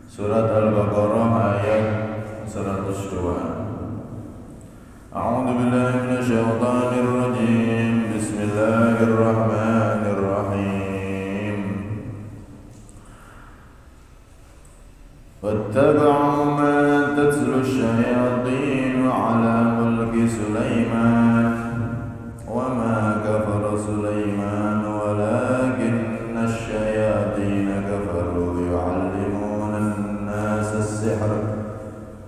Surat Al-Baqarah ayat 102. A'udzu billahi minasyaitonir rajim. Bismillahirrahmanirrahim. Wattaba'u ma tatlu asyayatin 'ala mulki Sulaiman wa ma kafara Sulaiman walakinna asyayatin kafaru yu'allimuna an-nasa as-sihr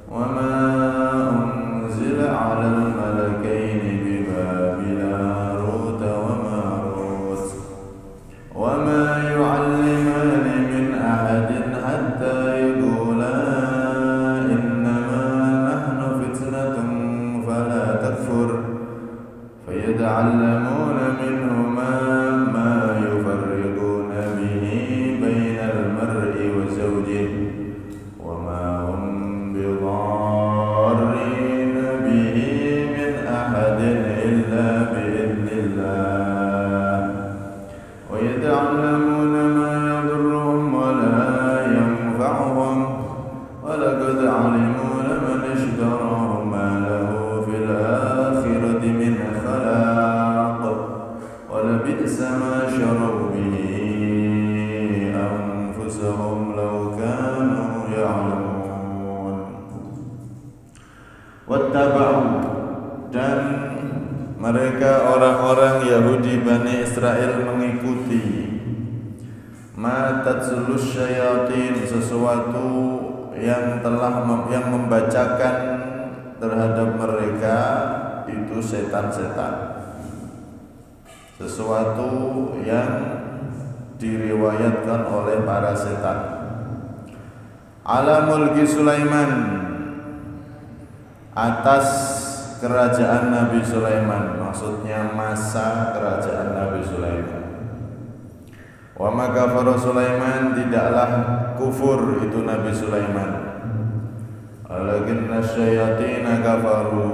wa ma unzila 'ala al-malakaini bi Babil Harut wa Marut wa ma yu'allimani min ahadin hatta yaqula innama nahnu fitnatun fala takfur fayata'allamuna minhuma ma yufarriquna bihi bainal mar'i wa zawjihi wa ma hum bidarrina bihi min ahadin illa bi'idhnillah wa yata'allamuna ma yadurruhum wa la yanfa'uhum wa laqad 'alimu liman ishtarahu ma lahu fil akhirati min khalaq wa labi'sa ma sharaw bihi anfusahum law kanu ya'lamun. Wattaba'u, dan mereka orang-orang Yahudi Bani Israel mengikuti ma tatsulus syayatin, sesuatu yang membacakan terhadap mereka itu setan-setan, sesuatu yang diriwayatkan oleh para setan. Ala mulki Sulaiman, atas kerajaan Nabi Sulaiman, maksudnya masa kerajaan Nabi Sulaiman. Wa ma kafara Sulaiman, tidaklah kufur itu Nabi Sulaiman. Walakinna syayatina kafaru,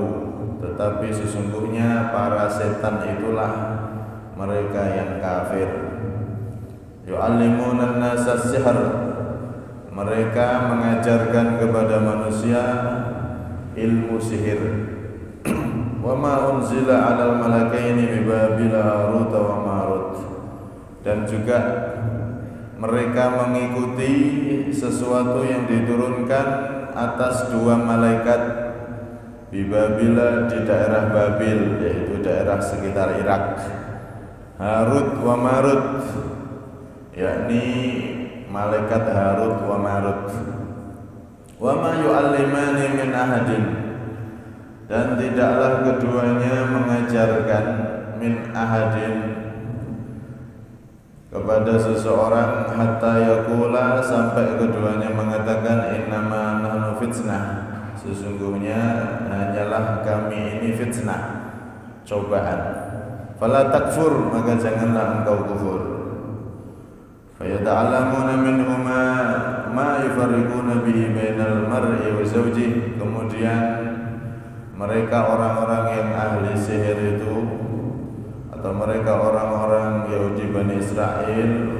tetapi sesungguhnya para setan itulah mereka yang kafir. Yu'allimuna an-nasa as-sihr, mereka mengajarkan kepada manusia ilmu sihir. Wa ma unzila 'alal malakaini bi Babil Harut wa Marut, dan juga mereka mengikuti sesuatu yang diturunkan atas dua malaikat di Babila, di daerah Babil, yaitu daerah sekitar Irak. Harut wa Marut, yakni malaikat Harut wa Marut. Wa ma yu'allimani min ahadin, dan tidaklah keduanya mengajarkan min ahadin kepada seseorang hatta yaqula, sampai keduanya mengatakan innama nahnu fitnah, sesungguhnya hanyalah kami ini fitnah, cobaan. Fala takfur, maka janganlah engkau kufur. Fayata'allamuna minhuma ma yufarriquna bihi bainal mar'i wa zawjihi, kemudian mereka orang-orang yang ahli sihir itu, atau mereka orang-orang Yahudi Bani Israel,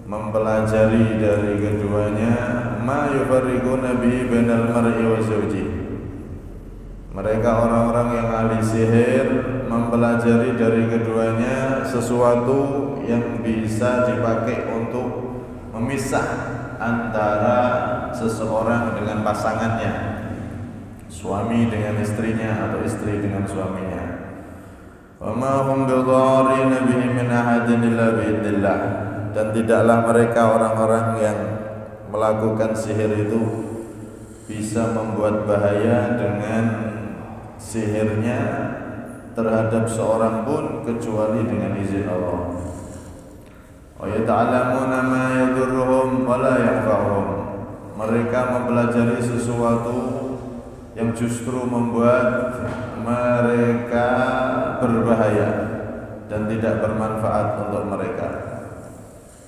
mempelajari dari keduanya ma yufarriquna bihi bainal mar'i wa zawjihi. Mereka orang-orang yang ahli sihir mempelajari dari keduanya sesuatu yang bisa dipakai untuk memisah antara seseorang dengan pasangannya, suami dengan istrinya atau istri dengan suaminya. Wa ma hum bidarrina bihi min ahadin illa bi'idznillah, dan tidaklah mereka orang-orang yang melakukan sihir itu bisa membuat bahaya dengan sihirnya terhadap seorang pun kecuali dengan izin Allah. Wa yata'allamuna ma yadurruhum wa la yanfa'uhum, mereka mempelajari sesuatu yang justru membuat mereka berbahaya dan tidak bermanfaat untuk mereka.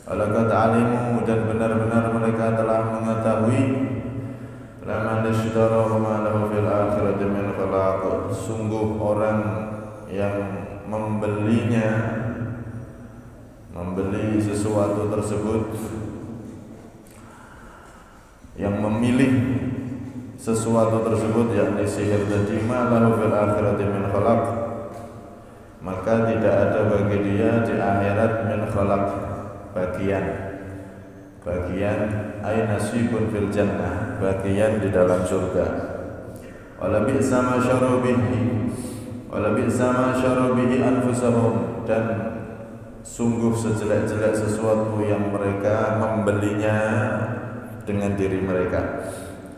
Walaqad 'alimu, dan benar-benar mereka telah mengetahui laman ishtarahu ma lahu fil akhirati min khalaq, sungguh orang yang membeli sesuatu tersebut yang memilih sesuatu tersebut, yakni sihir tadi, ma lahu fil akhirati min khalaq, maka tidak ada bagi dia di akhirat min khalaq, bagian ay nasibun fil jannah, bagian di dalam surga. Wala bi'sa ma syaru bihi anfusahum, dan sungguh sejelek-jelek sesuatu yang mereka membelinya dengan diri mereka.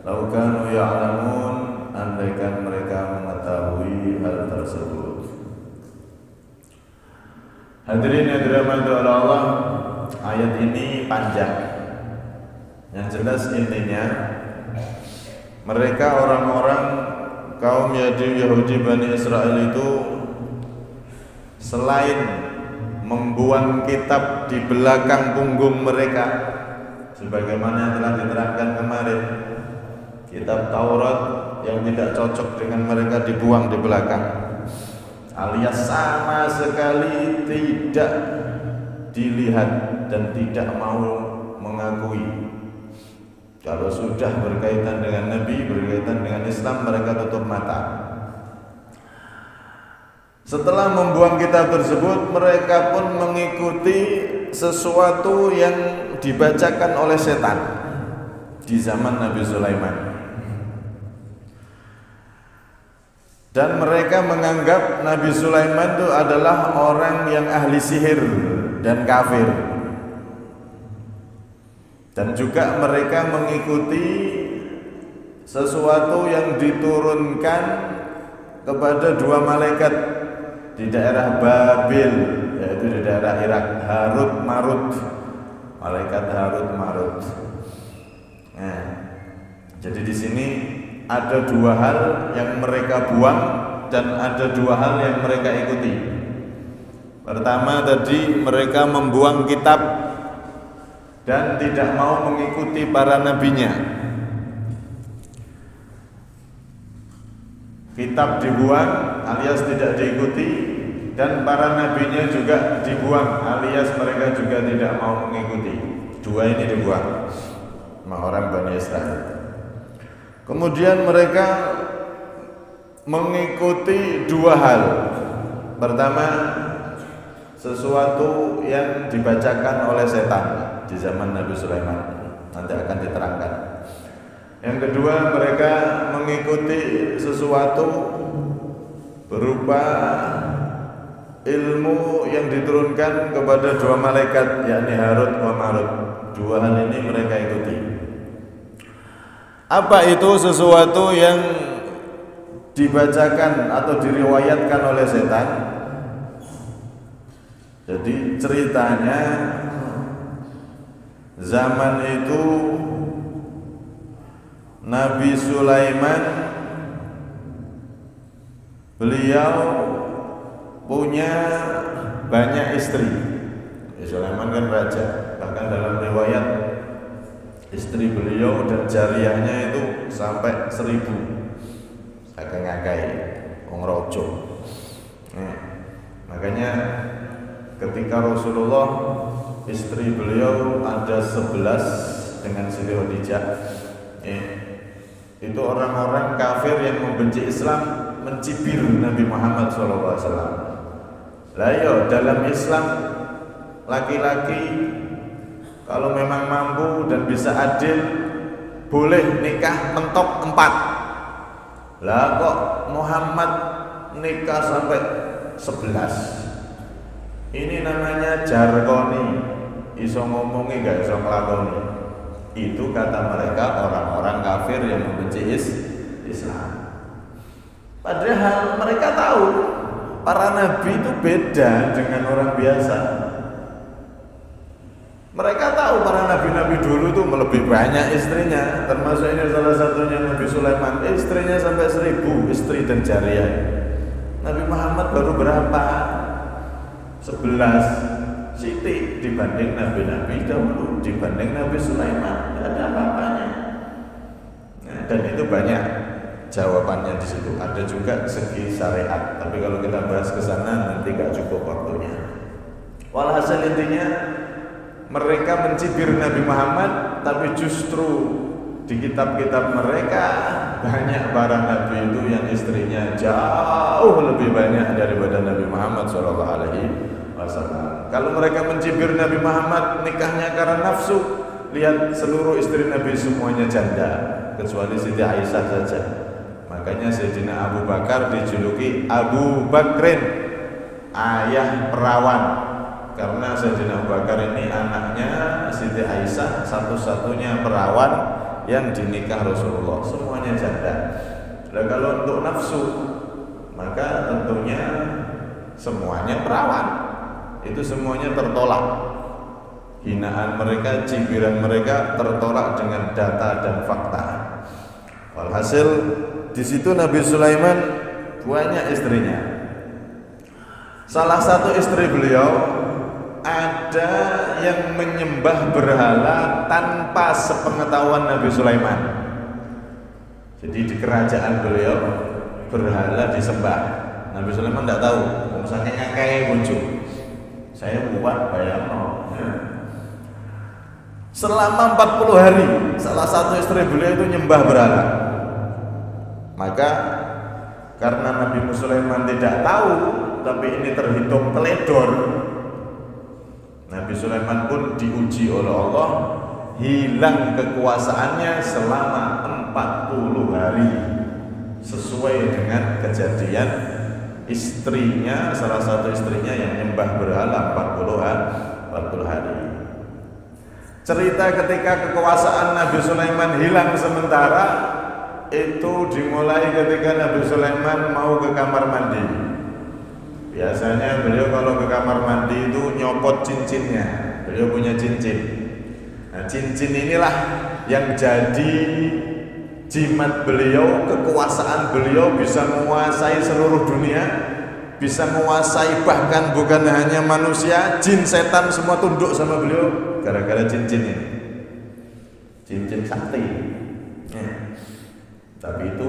Lau kanu ya'lamun, andaikan mereka mengetahui hal tersebut. Hadirin yang dirahmati oleh Allah, ayat ini panjang. Yang jelas intinya, mereka orang-orang kaum Yahudi Bani Israel itu selain membuang kitab di belakang punggung mereka, sebagaimana yang telah diterangkan kemarin, kitab Taurat yang tidak cocok dengan mereka dibuang di belakang, alias sama sekali tidak dilihat dan tidak mau mengakui. Kalau sudah berkaitan dengan Nabi, berkaitan dengan Islam, mereka tutup mata. Setelah membuang kitab tersebut, mereka pun mengikuti sesuatu yang dibacakan oleh setan di zaman Nabi Sulaiman. Dan mereka menganggap Nabi Sulaiman itu adalah orang yang ahli sihir dan kafir. Dan juga mereka mengikuti sesuatu yang diturunkan kepada dua malaikat di daerah Babil, yaitu di daerah Irak, Harut Marut, malaikat Harut Marut. Nah, jadi di sini ada dua hal yang mereka buang dan ada dua hal yang mereka ikuti. Pertama tadi, mereka membuang kitab dan tidak mau mengikuti para nabinya. Kitab dibuang alias tidak diikuti, dan para nabinya juga dibuang alias mereka juga tidak mau mengikuti. Dua ini dibuang sama orang Bani Israel. Kemudian mereka mengikuti dua hal. Pertama, sesuatu yang dibacakan oleh setan di zaman Nabi Sulaiman, nanti akan diterangkan. Yang kedua, mereka mengikuti sesuatu berupa ilmu yang diturunkan kepada dua malaikat, yakni Harut wa Marut. Dua hal ini mereka ikuti. Apa itu sesuatu yang dibacakan atau diriwayatkan oleh setan? Jadi ceritanya, zaman itu Nabi Sulaiman, beliau punya banyak istri. Sulaiman kan raja, bahkan dalam riwayat istri beliau dan jariyahnya itu sampai 1000. Agak-agak wong rojo. Makanya ketika Rasulullah, istri beliau ada 11 dengan Siti Khadijah. Itu orang-orang kafir yang membenci Islam, mencibir Nabi Muhammad SAW. Lah yo, dalam Islam laki-laki kalau memang mampu dan bisa adil boleh nikah mentok 4. Lah kok Muhammad nikah sampai 11? Ini namanya jargoni, iso ngomongi gak iso nglakoni. Itu kata mereka orang-orang kafir yang membenci Islam. Padahal mereka tahu para nabi itu beda dengan orang biasa. Mereka tahu para nabi-nabi dulu itu lebih banyak istrinya, termasuk ini salah satunya Nabi Sulaiman, istrinya sampai 1000 istri dan jariyah. Nabi Muhammad baru berapa? 11 Siti dibanding nabi-nabi dahulu, dibanding Nabi Sulaiman, tidak ada apa-apanya. Nah, dan itu banyak jawabannya di situ. Ada juga segi syariat, tapi kalau kita bahas ke sana nanti gak cukup waktunya. Walhasil intinya, mereka mencibir Nabi Muhammad, tapi justru di kitab-kitab mereka banyak para nabi itu yang istrinya jauh lebih banyak daripada Nabi Muhammad SAW. Kalau mereka mencibir Nabi Muhammad nikahnya karena nafsu, lihat seluruh istri Nabi semuanya janda kecuali Siti Aisyah saja. Makanya Sayyidina Abu Bakar dijuluki Abu Bakrin, ayah perawan, karena Sayyidina Abu Bakar ini anaknya Siti Aisyah, satu-satunya perawan yang dinikah Rasulullah, semuanya janda. Nah, kalau untuk nafsu, maka tentunya semuanya perawan, itu semuanya tertolak. Hinaan mereka, cibiran mereka tertolak dengan data dan fakta. Walhasil di situ Nabi Sulaiman banyak istrinya. Salah satu istri beliau ada yang menyembah berhala tanpa sepengetahuan Nabi Sulaiman. Jadi di kerajaan beliau berhala disembah. Nabi Sulaiman tidak tahu. Misalnya kayak bojo. Saya buat bayang. Selama 40 hari salah satu istri beliau itu nyembah berhala. Maka karena Nabi Sulaiman tidak tahu, tapi ini terhitung teledor, Nabi Sulaiman pun diuji oleh Allah, hilang kekuasaannya selama 40 hari sesuai dengan kejadian istrinya, salah satu istrinya yang nyembah berhala 40 hari. Cerita ketika kekuasaan Nabi Sulaiman hilang sementara itu dimulai ketika Nabi Sulaiman mau ke kamar mandi. Biasanya beliau kalau ke kamar mandi itu nyopot cincinnya. Beliau punya cincin. Nah, cincin inilah yang jadi jimat beliau, kekuasaan beliau bisa menguasai seluruh dunia, bisa menguasai bahkan bukan hanya manusia, jin, setan semua tunduk sama beliau gara-gara cincin ini. Cincin sakti. Tapi itu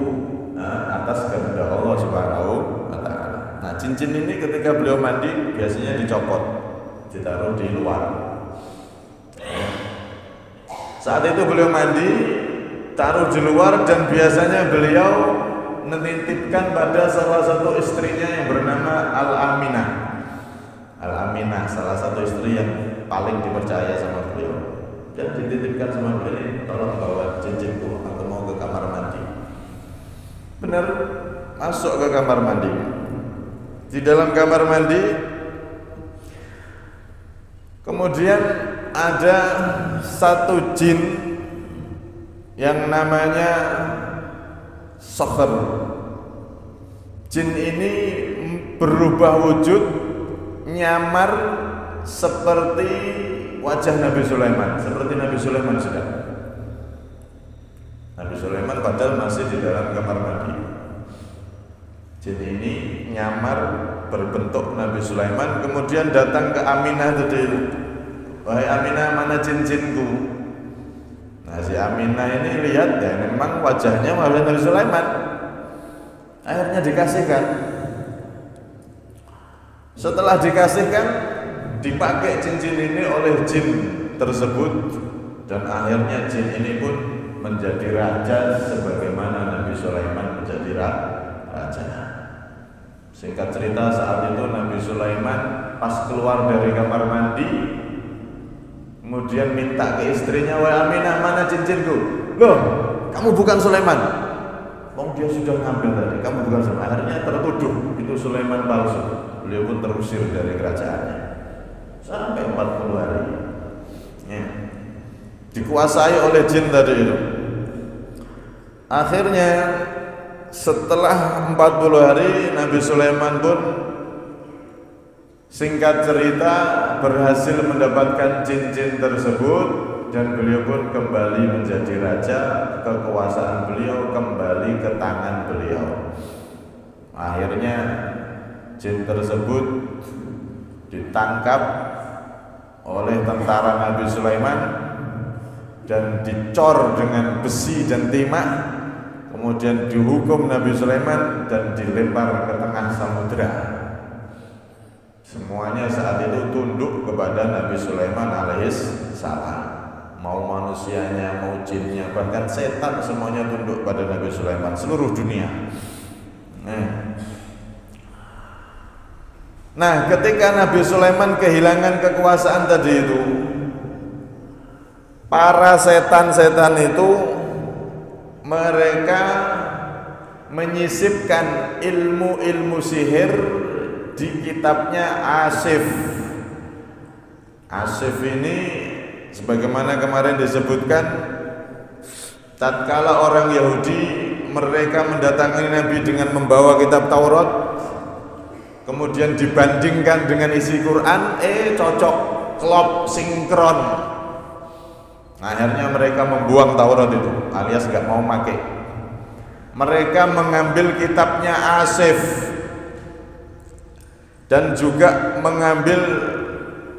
atas kehendak Allah Subhanahu wa taala. Nah, cincin ini ketika beliau mandi biasanya dicopot, ditaruh di luar. Saat itu beliau mandi, taruh di luar, dan biasanya beliau menitipkan pada salah satu istrinya yang bernama Al-Aminah. Al-Aminah salah satu istri yang paling dipercaya sama beliau. Dan dititipkan sama beliau, tolong bawa cincinku, aku mau ke kamar mandi. Benar, masuk ke kamar mandi. Di dalam kamar mandi kemudian ada satu jin yang namanya Sakhr. Jin ini berubah wujud, nyamar seperti wajah Nabi Sulaiman, seperti Nabi Sulaiman sudah. Nabi Sulaiman padahal masih di dalam kamar mandi. Jin ini nyamar berbentuk Nabi Sulaiman, kemudian datang ke Aminah tadi. Wahai Aminah, mana cincinku? Nah, si Aminah ini lihat ya, memang wajahnya wajah Nabi Sulaiman. Akhirnya dikasihkan. Setelah dikasihkan, dipakai cincin ini oleh jin tersebut, dan akhirnya jin ini pun menjadi raja sebagaimana Nabi Sulaiman menjadi raja. Singkat cerita, saat itu Nabi Sulaiman pas keluar dari kamar mandi, kemudian minta ke istrinya, "Wahai Aminah, mana cincinku?" "Loh, kamu bukan Sulaiman." "Wong dia sudah ngambil tadi, kamu bukan Sulaiman." Akhirnya tertuduh itu Sulaiman palsu. Beliau pun terusir dari kerajaannya sampai 40 hari. Ya. Dikuasai oleh jin tadi itu. Akhirnya setelah 40 hari Nabi Sulaiman pun singkat cerita berhasil mendapatkan cincin tersebut, dan beliau pun kembali menjadi raja. Kekuasaan beliau kembali ke tangan beliau. Akhirnya jin tersebut ditangkap oleh tentara Nabi Sulaiman dan dicor dengan besi dan timah. Kemudian dihukum Nabi Sulaiman dan dilempar ke tengah samudra. Semuanya saat itu tunduk kepada Nabi Sulaiman alaihissalam. mau manusianya, mau jinnya, bahkan setan semuanya tunduk pada Nabi Sulaiman, seluruh dunia. Nah, ketika Nabi Sulaiman kehilangan kekuasaan tadi itu, para setan-setan itu mereka menyisipkan ilmu-ilmu sihir di kitabnya Asif. Asif ini sebagaimana kemarin disebutkan, tatkala orang Yahudi mereka mendatangi Nabi dengan membawa kitab Taurat, kemudian dibandingkan dengan isi Quran, cocok, klop, sinkron. Akhirnya mereka membuang Taurat itu, alias gak mau pakai. Mereka mengambil kitabnya Asif dan juga mengambil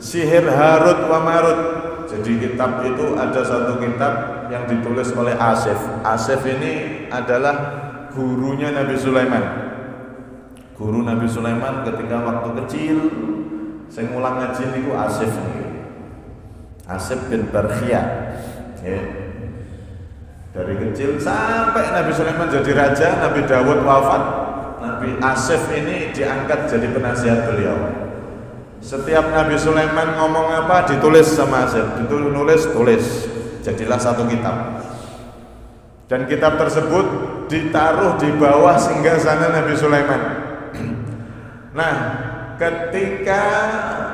sihir Harut wa Marut. Jadi kitab itu ada satu kitab yang ditulis oleh Asif. Asif ini adalah gurunya Nabi Sulaiman. Guru Nabi Sulaiman ketika waktu kecil, saya ngulang ngaji niku Asif. Asif bin Barkhia. Dari kecil sampai Nabi Sulaiman jadi raja, Nabi Dawud wafat, Nabi Asif ini diangkat jadi penasihat beliau. Setiap Nabi Sulaiman ngomong apa ditulis sama Asif, tulis, jadilah satu kitab. Dan kitab tersebut ditaruh di bawah singgasana Nabi Sulaiman. Nah, ketika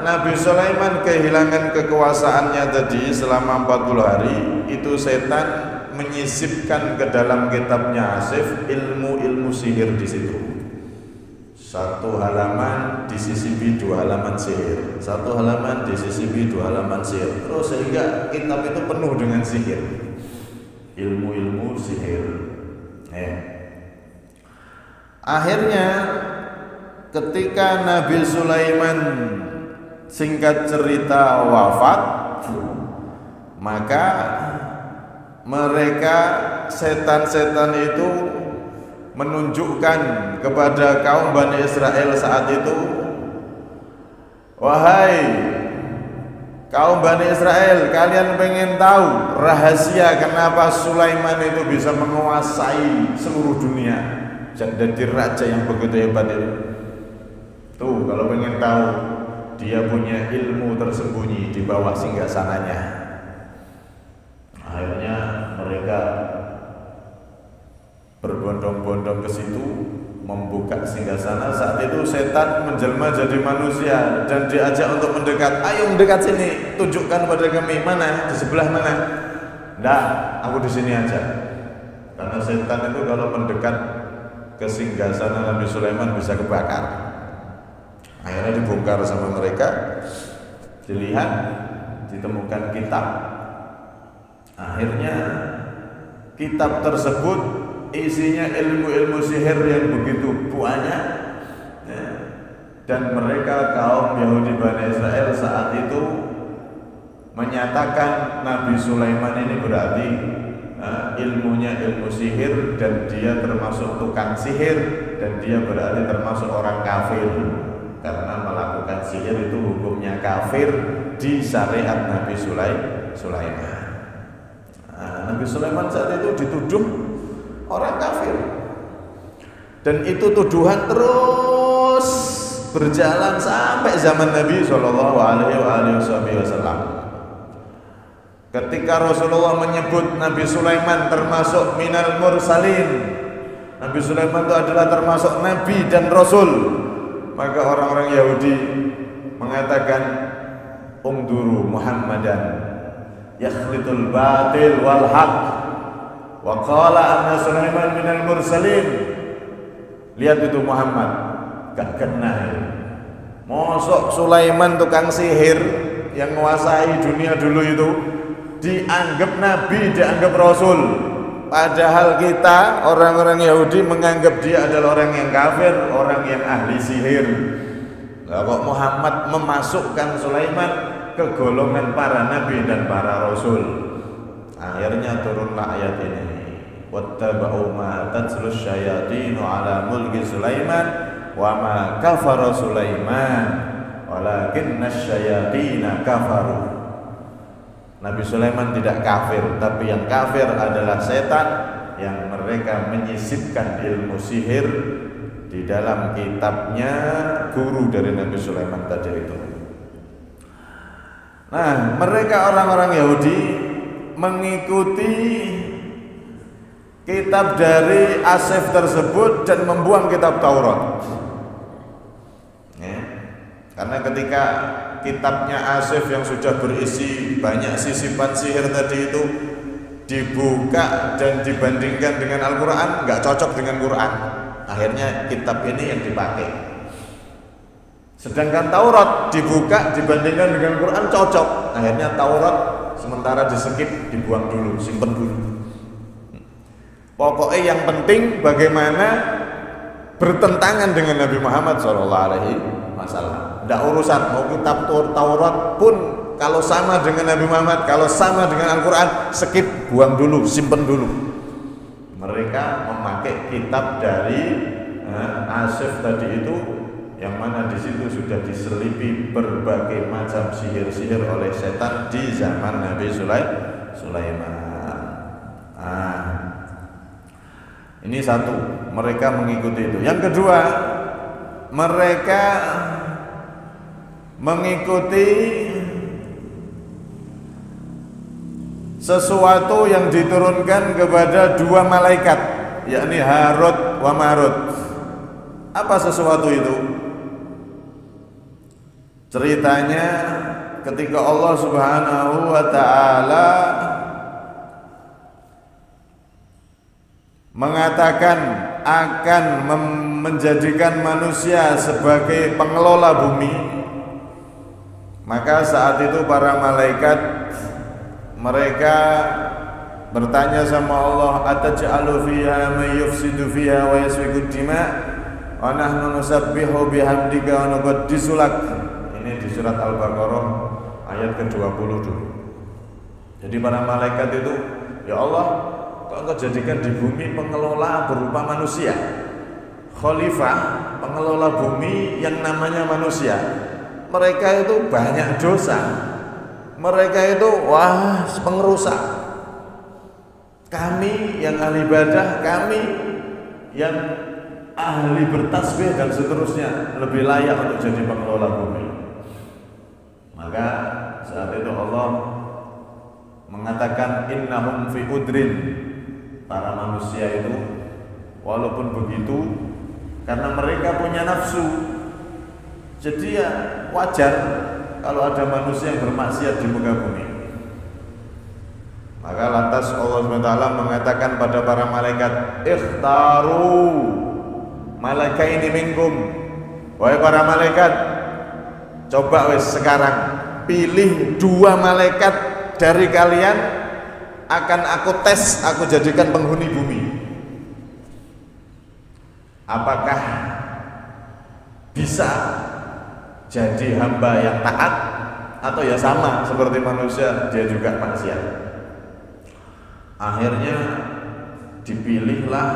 Nabi Sulaiman kehilangan kekuasaannya tadi selama 40 hari, itu setan menyisipkan ke dalam kitabnya Asif ilmu-ilmu sihir di situ. Satu halaman disisipi 2 halaman sihir, satu halaman disisipi 2 halaman sihir. Terus sehingga kitab itu penuh dengan sihir, ilmu-ilmu sihir. Akhirnya ketika Nabi Sulaiman singkat cerita wafat, maka mereka setan-setan itu menunjukkan kepada kaum Bani Israel saat itu, wahai kaum Bani Israel, kalian pengen tahu rahasia kenapa Sulaiman itu bisa menguasai seluruh dunia dan jadi raja yang begitu hebat itu? Tuh, kalau pengen tahu, dia punya ilmu tersembunyi di bawah singgasananya. Akhirnya mereka berbondong-bondong ke situ, membuka singgasana. Saat itu setan menjelma jadi manusia dan diajak untuk mendekat. Ayo mendekat sini, tunjukkan pada kami mana, di sebelah mana. Nah, aku di sini aja. Karena setan itu kalau mendekat ke singgasana Nabi Sulaiman bisa kebakar. Akhirnya dibongkar sama mereka, dilihat, ditemukan kitab. Akhirnya kitab tersebut isinya ilmu-ilmu sihir yang begitu banyak, dan mereka kaum Yahudi Bani Israel saat itu menyatakan Nabi Sulaiman ini berarti ilmunya ilmu sihir, dan dia termasuk tukang sihir, dan dia berarti termasuk orang kafir karena melakukan sihir itu hukumnya kafir di syariat Nabi Sulaiman. Nabi Sulaiman saat itu dituduh orang kafir, dan itu tuduhan terus berjalan sampai zaman Nabi Shallallahu Alaihi Wasallam. Ketika Rasulullah menyebut Nabi Sulaiman termasuk minal mursalin, Nabi Sulaiman itu adalah termasuk Nabi dan Rasul, maka orang-orang Yahudi mengatakan unduru Muhammadan yakhlitul batil wal haq wa qala anna Sulaiman minal mursalin. Lihat itu Muhammad, gak kena ya. Mosok Sulaiman tukang sihir yang menguasai dunia dulu itu dianggap nabi, dianggap rasul, padahal kita orang-orang Yahudi menganggap dia adalah orang yang kafir, orang yang ahli sihir. Lah kok Muhammad memasukkan Sulaiman ke golongan para nabi dan para rasul. Akhirnya turunlah ayat ini, wattaba'u ma tatlus syayatinu ala mulki Sulaiman wa ma kafara Sulaiman walakinna syayatina kafaru. Nabi Sulaiman tidak kafir, tapi yang kafir adalah setan yang mereka menyisipkan ilmu sihir di dalam kitabnya guru dari Nabi Sulaiman tadi itu. Nah, mereka orang-orang Yahudi mengikuti kitab dari Asif tersebut dan membuang kitab Taurat. Ya. Karena ketika kitabnya Asif yang sudah berisi banyak sisipan sihir tadi itu dibuka dan dibandingkan dengan Al-Quran, nggak cocok dengan Quran. Akhirnya kitab ini yang dipakai. Sedangkan Taurat dibuka dibandingkan dengan Quran cocok. Akhirnya Taurat sementara diskip, dibuang dulu, simpen dulu. Pokoknya yang penting bagaimana bertentangan dengan Nabi Muhammad SAW. Tidak urusan mau kitab Taurat pun kalau sama dengan Nabi Muhammad, kalau sama dengan Al-Quran, skip, buang dulu, simpen dulu. Mereka memakai kitab dari Asif tadi itu, yang mana di situ sudah diselipi berbagai macam sihir-sihir oleh setan di zaman Nabi Sulaiman. Ini satu, mereka mengikuti itu. Yang kedua, mereka mengikuti sesuatu yang diturunkan kepada dua malaikat, yakni Harut wa Marut. Apa sesuatu itu? Ceritanya ketika Allah Subhanahu wa ta'ala mengatakan akan menjadikan manusia sebagai pengelola bumi, maka saat itu para malaikat mereka bertanya sama Allah, ataj'alu fiha may yufsidu fiha wa yasfiku dima wa nahnu nusabbihu bihamdika wa nuqaddisu lak. Ini di surat Al-Baqarah ayat ke-20 dulu. Jadi para malaikat itu, ya Allah, kok engkau jadikan di bumi pengelola berupa manusia, khalifah, pengelola bumi yang namanya manusia. Mereka itu banyak dosa, mereka itu pengerusak. Kami yang ahli ibadah, kami yang ahli bertasbih dan seterusnya lebih layak untuk jadi pengelola bumi. Maka saat itu Allah mengatakan innahum fi udrin, para manusia itu walaupun begitu karena mereka punya nafsu, jadi ya wajar kalau ada manusia yang bermaksiat di muka bumi. Maka lantas Allah SWT mengatakan pada para malaikat, ikhtaru malaikaini minkum, wahai para malaikat, coba sekarang pilih dua malaikat dari kalian, akan aku tes, aku jadikan penghuni bumi. Apakah bisa jadi hamba yang taat, atau ya sama seperti manusia, dia juga maksiat. Akhirnya dipilihlah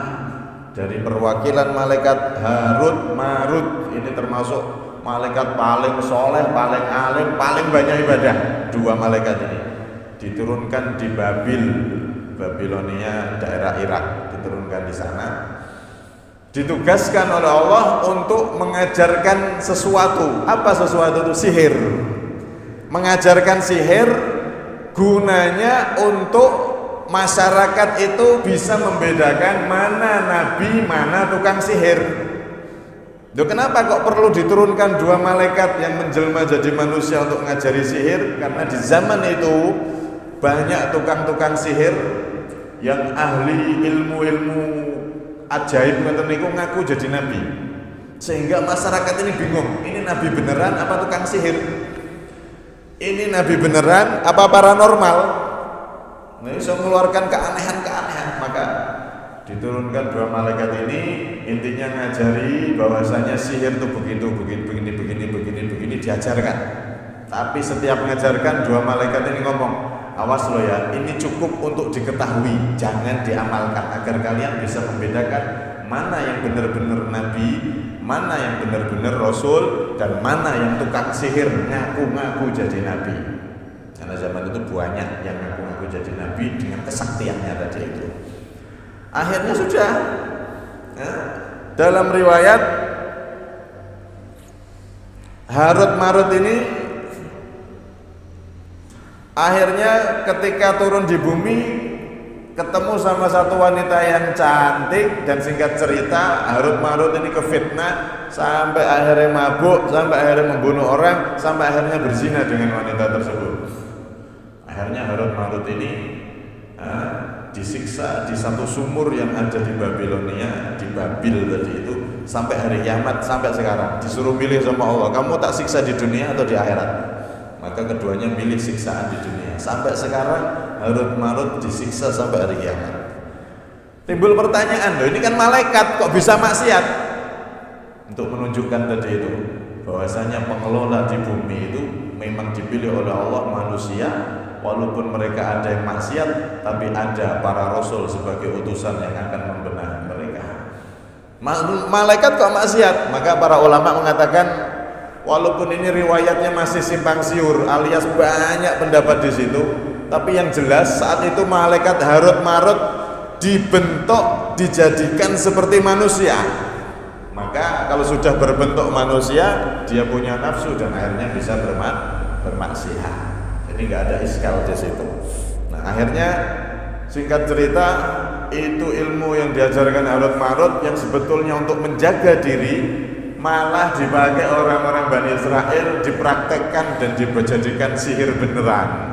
dari perwakilan malaikat Harut Marut. Ini termasuk malaikat paling soleh, paling alim, paling banyak ibadah. Dua malaikat ini diturunkan di Babilonia, daerah Irak, diturunkan di sana. Ditugaskan oleh Allah untuk mengajarkan sesuatu. Apa sesuatu itu? Sihir. Mengajarkan sihir gunanya untuk masyarakat itu bisa membedakan mana nabi, mana tukang sihir. Loh, kenapa kok perlu diturunkan dua malaikat yang menjelma jadi manusia untuk ngajari sihir? Karena di zaman itu banyak tukang-tukang sihir yang ahli ilmu-ilmu ajaib ngoten niku ngaku jadi nabi. Sehingga masyarakat ini bingung, ini nabi beneran apa tukang sihir? Ini nabi beneran apa paranormal? Nah, bisa mengeluarkan keanehan-keanehan. Maka diturunkan dua malaikat ini, intinya ngajari bahwasanya sihir itu begini diajarkan. Tapi setiap mengajarkan, dua malaikat ini ngomong, awas lo ya, ini cukup untuk diketahui, jangan diamalkan, agar kalian bisa membedakan mana yang benar-benar nabi, mana yang benar-benar rasul, dan mana yang tukang sihir ngaku-ngaku jadi nabi. Karena zaman itu itu banyak yang ngaku-ngaku jadi nabi dengan kesaktiannya tadi itu. Akhirnya sudah ya, dalam riwayat Harut Marut ini akhirnya ketika turun di bumi ketemu sama satu wanita yang cantik, dan singkat cerita Harut Marut ini kefitnah sampai akhirnya mabuk, sampai akhirnya membunuh orang, sampai akhirnya berzina dengan wanita tersebut. Akhirnya Harut Marut ini disiksa di satu sumur yang ada di Babilonia, di Babil tadi itu, sampai hari kiamat, sampai sekarang disuruh milih sama Allah, kamu tak siksa di dunia atau di akhirat? Maka keduanya milih siksaan di dunia. Sampai sekarang Harut Marut disiksa sampai hari kiamat. Timbul pertanyaan, loh ini kan malaikat kok bisa maksiat? Untuk menunjukkan tadi itu bahwasanya pengelola di bumi itu memang dipilih oleh Allah manusia, walaupun mereka ada yang maksiat, tapi ada para rasul sebagai utusan yang akan membenahi mereka. Malaikat kok maksiat? Maka para ulama mengatakan, walaupun ini riwayatnya masih simpang siur alias banyak pendapat di situ, tapi yang jelas saat itu malaikat Harut Marut dibentuk, dijadikan seperti manusia. Maka kalau sudah berbentuk manusia, dia punya nafsu dan akhirnya bisa bermaksiat. Jadi nggak ada iskal di situ. Nah akhirnya singkat cerita itu ilmu yang diajarkan Harut Marut yang sebetulnya untuk menjaga diri, malah dipakai orang-orang Bani Israel, dipraktekkan dan dijadikan sihir beneran.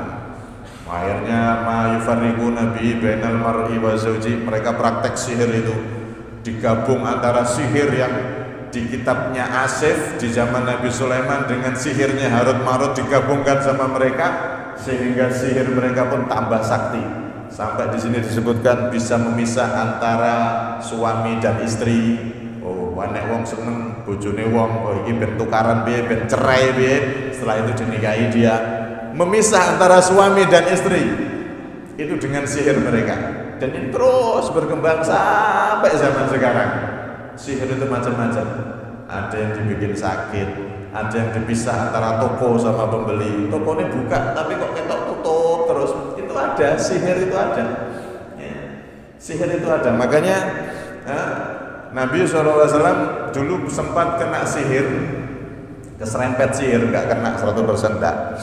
Akhirnya ma yufarriquna bi bainal mar'i wa zawji, mereka praktek sihir itu, digabung antara sihir yang di kitabnya Asif di zaman Nabi Sulaiman dengan sihirnya Harut Marut digabungkan sama mereka, sehingga sihir mereka pun tambah sakti. Sampai di sini disebutkan bisa memisah antara suami dan istri. Nek wong seneng bojone wong, iki ben tukaran piye, ben cerai piye, setelah itu dinikahi dia. Memisah antara suami dan istri itu dengan sihir mereka, dan ini terus berkembang sampai zaman sekarang. Sihir itu macam-macam, ada yang dibikin sakit, ada yang dipisah antara toko sama pembeli, tokonya buka tapi kok ketok tutup terus, itu ada, sihir itu ada ya. Sihir itu ada, makanya Nabi SAW dulu sempat kena sihir, keserempet sihir, nggak kena 100% enggak.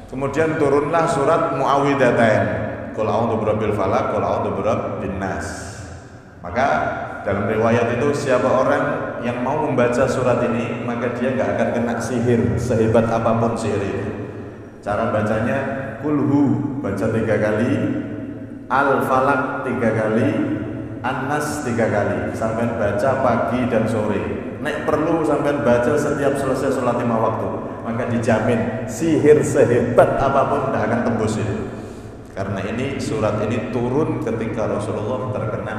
Kemudian turunlah surat Muawwidhatain, Qul a'udzu birabbil falaq, Qul a'udzu birabbin nas. Maka dalam riwayat itu siapa orang yang mau membaca surat ini, maka dia nggak akan kena sihir sehebat apapun sihir itu. Cara bacanya Qulhu baca 3 kali, Al-Falaq 3 kali, An-Nas 3 kali, sampai baca pagi dan sore. Nek perlu sampai baca setiap selesai sholat 5 waktu, maka dijamin sihir sehebat apapun tidak akan tembus itu. Karena ini surat ini turun ketika Rasulullah terkena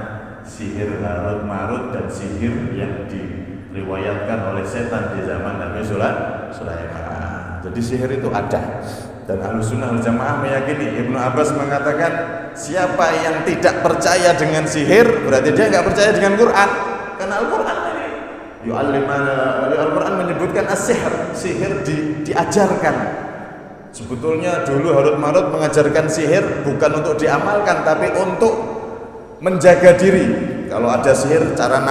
sihir Harut Marut dan sihir yang diriwayatkan oleh setan di zaman Nabi Sulaiman. Jadi sihir itu ada. Dan Ahlussunnah wal Jamaah meyakini, Ibnu Abbas mengatakan siapa yang tidak percaya dengan sihir berarti dia nggak percaya dengan Quran. Karena Al-Quran ini Al-Quran menyebutkan as-sihr, sihir diajarkan. Sebetulnya dulu Harut Marut mengajarkan sihir bukan untuk diamalkan, tapi untuk menjaga diri. Kalau ada sihir, cara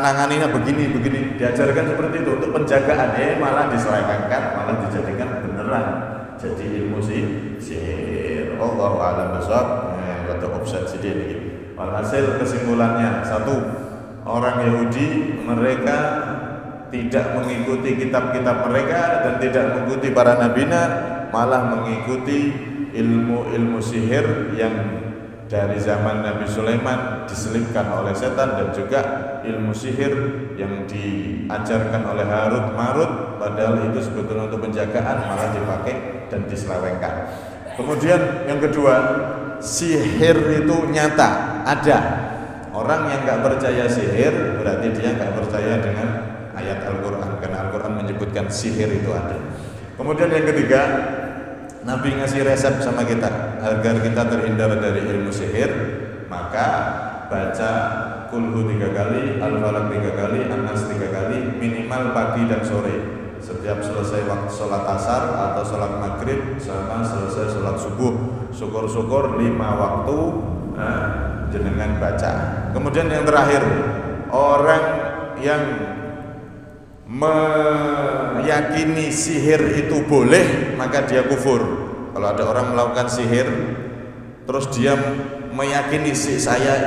nanganinya begini, diajarkan seperti itu untuk penjagaan. Malah diselewengkan, malah dijadikan beneran jadi ilmu sihir. Allahu a'lam bishawab. Rada offset sedikit. Walhasil kesimpulannya, satu, orang Yahudi mereka tidak mengikuti kitab-kitab mereka dan tidak mengikuti para nabinya, malah mengikuti ilmu-ilmu sihir yang dari zaman Nabi Sulaiman diselipkan oleh setan, dan juga ilmu sihir yang diajarkan oleh Harut Marut, padahal itu sebetulnya untuk penjagaan, malah dipakai dan diselewengkan. Kemudian yang kedua, sihir itu nyata, ada. Orang yang nggak percaya sihir berarti dia nggak percaya dengan ayat Al-Quran, karena Al-Quran menyebutkan sihir itu ada. Kemudian yang ketiga, Nabi ngasih resep sama kita agar kita terhindar dari ilmu sihir, maka baca Qulhu 3 kali, Al-Falaq 3 kali, An-Nas 3 kali, minimal pagi dan sore. setiap selesai waktu sholat asar atau sholat maghrib sama selesai sholat subuh, syukur-syukur 5 waktu jenengan baca. Kemudian yang terakhir, orang yang meyakini sihir itu boleh maka dia kufur. Kalau ada orang melakukan sihir terus dia meyakini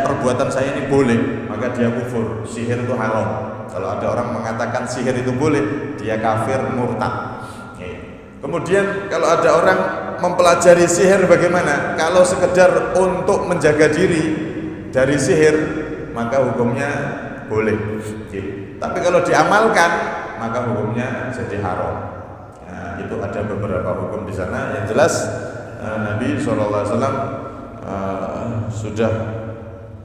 perbuatan saya ini boleh, maka dia kufur. Sihir itu haram. Kalau ada orang mengatakan sihir itu boleh, dia kafir murtad. Kemudian kalau ada orang mempelajari sihir bagaimana? Kalau sekedar untuk menjaga diri dari sihir, maka hukumnya boleh. Tapi kalau diamalkan, maka hukumnya jadi haram. Nah, itu ada beberapa hukum di sana. Yang jelas Nabi SAW sudah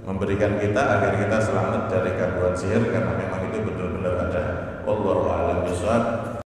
memberikan kita agar kita selamat dari gangguan sihir, karena memang itu benar-benar ada. Wallahu a'lam bishawab.